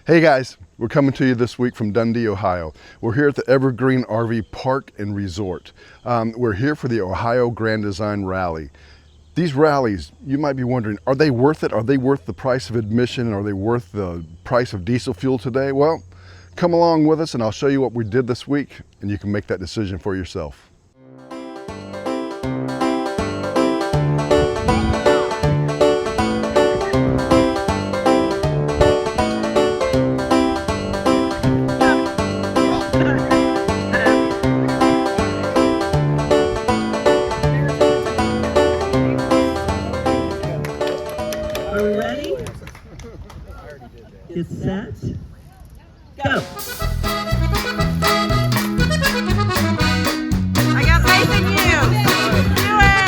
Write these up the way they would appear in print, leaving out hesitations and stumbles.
Hey guys, we're coming to you this week from Dundee, Ohio. We're here at the Evergreen RV Park and Resort. We're here for the Ohio Grand Design Rally. These rallies, you might be wondering, are they worth it? Are they worth the price of admission? Are they worth the price of diesel fuel today? Well, come along with us and I'll show you what we did this week and you can make that decision for yourself. Get set, go! I got faith in you! Do it!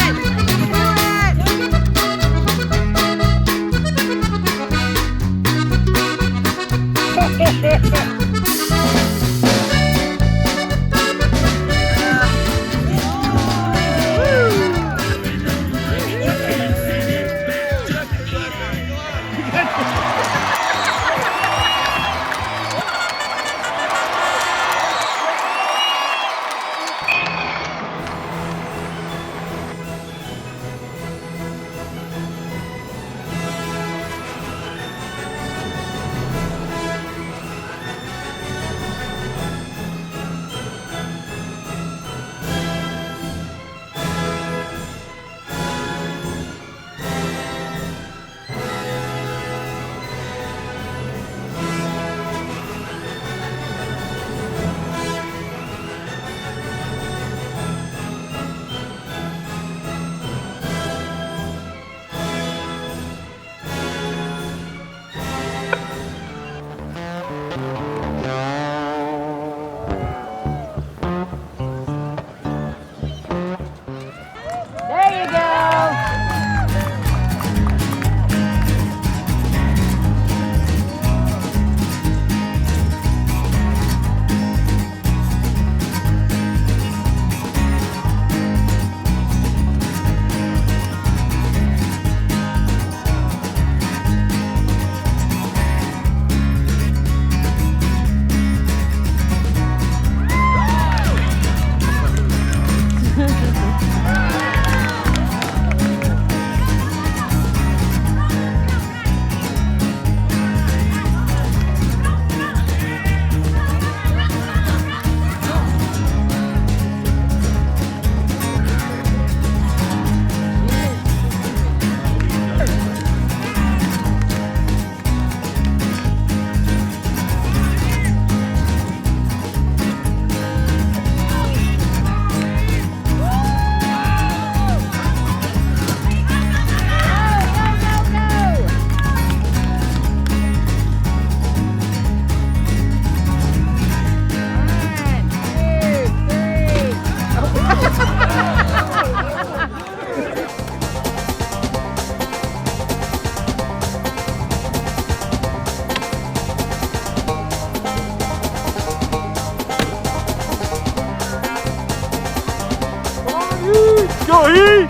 Go Heat!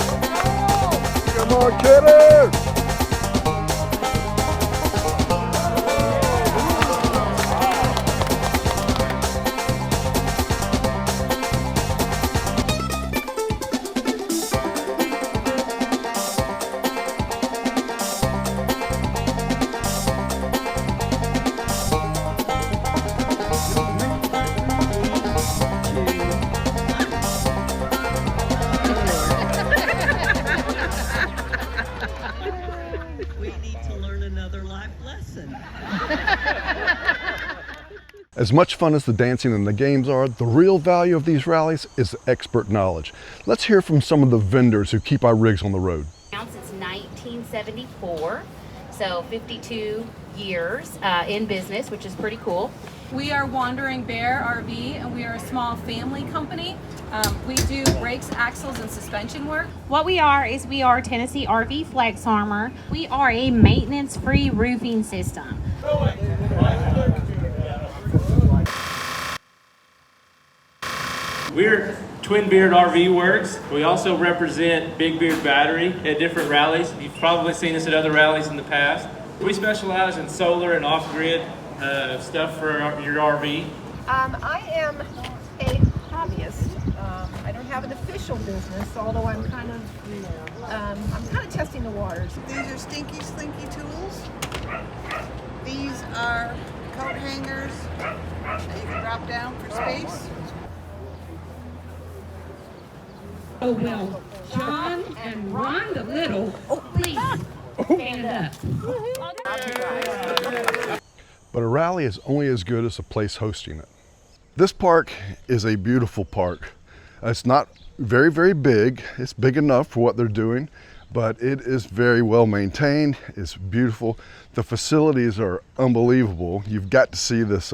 Come on, kiddo! As much fun as the dancing and the games are, the real value of these rallies is expert knowledge. Let's hear from some of the vendors who keep our rigs on the road. Since 1974, so 52 years in business, which is pretty cool. We are Wandering Bear RV and we are a small family company. We do brakes, axles, and suspension work. What we are is we are Tennessee RV Flex Armor. We are a maintenance-free roofing system. We're Twin Beard RV Works. We also represent Big Beard Battery at different rallies. You've probably seen us at other rallies in the past. We specialize in solar and off-grid stuff for your RV? I am a hobbyist. I don't have an official business, although I'm kind of testing the waters. These are Stinky Slinky tools. These are coat hangers that you can drop down for space. Oh, well, John and Rhonda Little, please stand up. But a rally is only as good as the place hosting it. This park is a beautiful park. It's not very, very big. It's big enough for what they're doing, but it is very well maintained. It's beautiful. The facilities are unbelievable. You've got to see this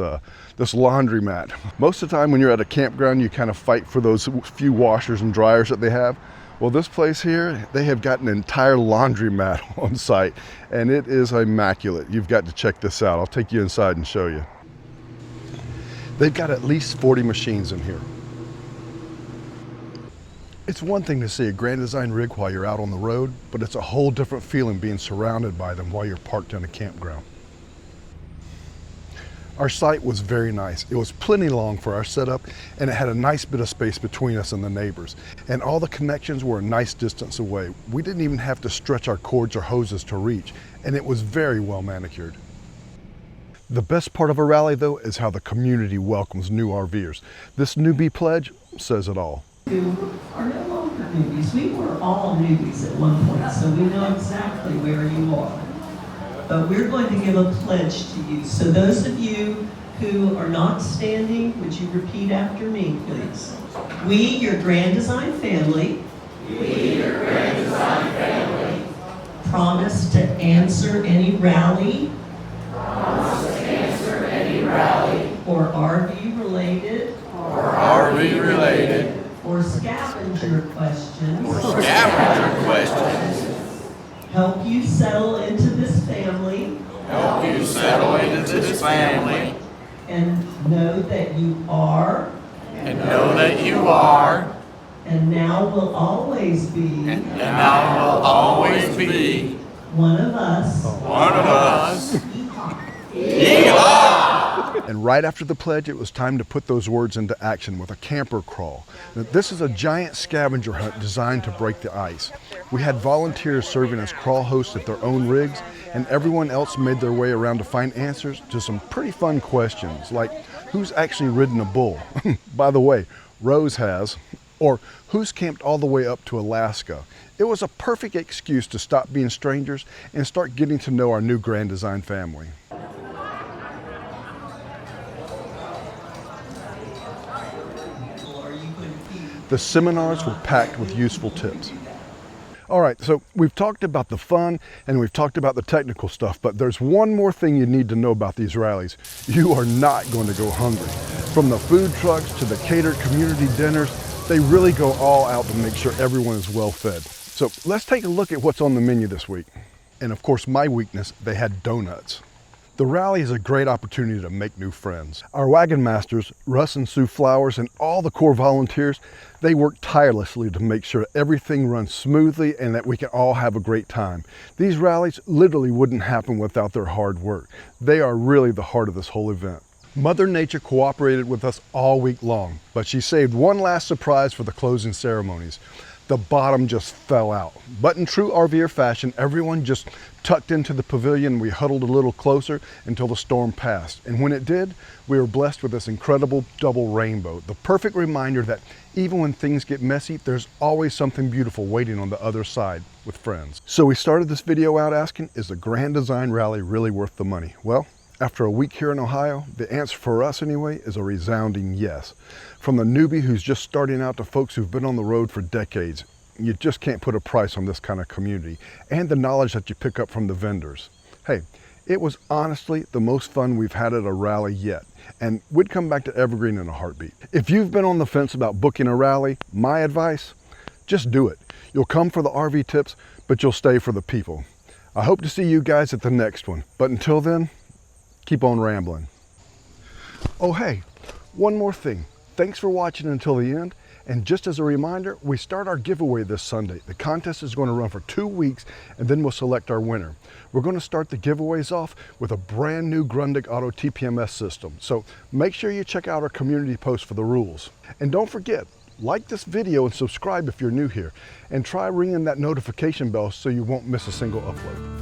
laundromat. Most of the time when you're at a campground, you kind of fight for those few washers and dryers that they have. Well, this place here, they have got an entire laundromat on site, and it is immaculate. You've got to check this out. I'll take you inside and show you. They've got at least 40 machines in here. It's one thing to see a Grand Design rig while you're out on the road, but it's a whole different feeling being surrounded by them while you're parked in a campground. Our site was very nice. It was plenty long for our setup, and it had a nice bit of space between us and the neighbors. And all the connections were a nice distance away. We didn't even have to stretch our cords or hoses to reach, and it was very well manicured. The best part of a rally, though, is how the community welcomes new RVers. This Newbie pledge says it all. Who are no longer newbies. We were all newbies at one point, so we know exactly where you are. But we're going to give a pledge to you. So those of you who are not standing, would you repeat after me, please? We, your Grand Design family, promise to answer any rally, or RV related, or scavenger questions, help you settle into this family, and know that you are, and now will always be, one of us. And right after the pledge, it was time to put those words into action with a camper crawl. Now, this is a giant scavenger hunt designed to break the ice. We had volunteers serving as crawl hosts at their own rigs, and everyone else made their way around to find answers to some pretty fun questions, like who's actually ridden a bull? By the way, Rose has. Or who's camped all the way up to Alaska? It was a perfect excuse to stop being strangers and start getting to know our new Grand Design family. The seminars were packed with useful tips. All right, so we've talked about the fun and we've talked about the technical stuff, but there's one more thing you need to know about these rallies. You are not going to go hungry. From the food trucks to the catered community dinners, they really go all out to make sure everyone is well fed. So let's take a look at what's on the menu this week. And of course, my weakness, they had donuts. The rally is a great opportunity to make new friends. Our Wagon Masters, Russ and Sue Flowers, and all the core volunteers, they work tirelessly to make sure everything runs smoothly and that we can all have a great time. These rallies literally wouldn't happen without their hard work. They are really the heart of this whole event. Mother Nature cooperated with us all week long, but she saved one last surprise for the closing ceremonies. The bottom just fell out. But in true RVer fashion, everyone just tucked into the pavilion and we huddled a little closer until the storm passed. And when it did, we were blessed with this incredible double rainbow. The perfect reminder that even when things get messy, there's always something beautiful waiting on the other side with friends. So we started this video out asking, is the Grand Design Rally really worth the money? Well, after a week here in Ohio, the answer for us anyway is a resounding yes. From the newbie who's just starting out to folks who've been on the road for decades, you just can't put a price on this kind of community and the knowledge that you pick up from the vendors. Hey, it was honestly the most fun we've had at a rally yet, and we'd come back to Evergreen in a heartbeat. If you've been on the fence about booking a rally, my advice, just do it. You'll come for the RV tips, but you'll stay for the people. I hope to see you guys at the next one, but until then, keep on rambling. Oh hey, one more thing. Thanks for watching until the end, And just as a reminder, we start our giveaway this Sunday. The contest is going to run for 2 weeks, and then we'll select our winner. We're going to start the giveaways off with a brand new Grundig Auto TPMS system. So make sure you check out our community post for the rules. And don't forget, like this video and subscribe if you're new here, and try ringing that notification bell so you won't miss a single upload.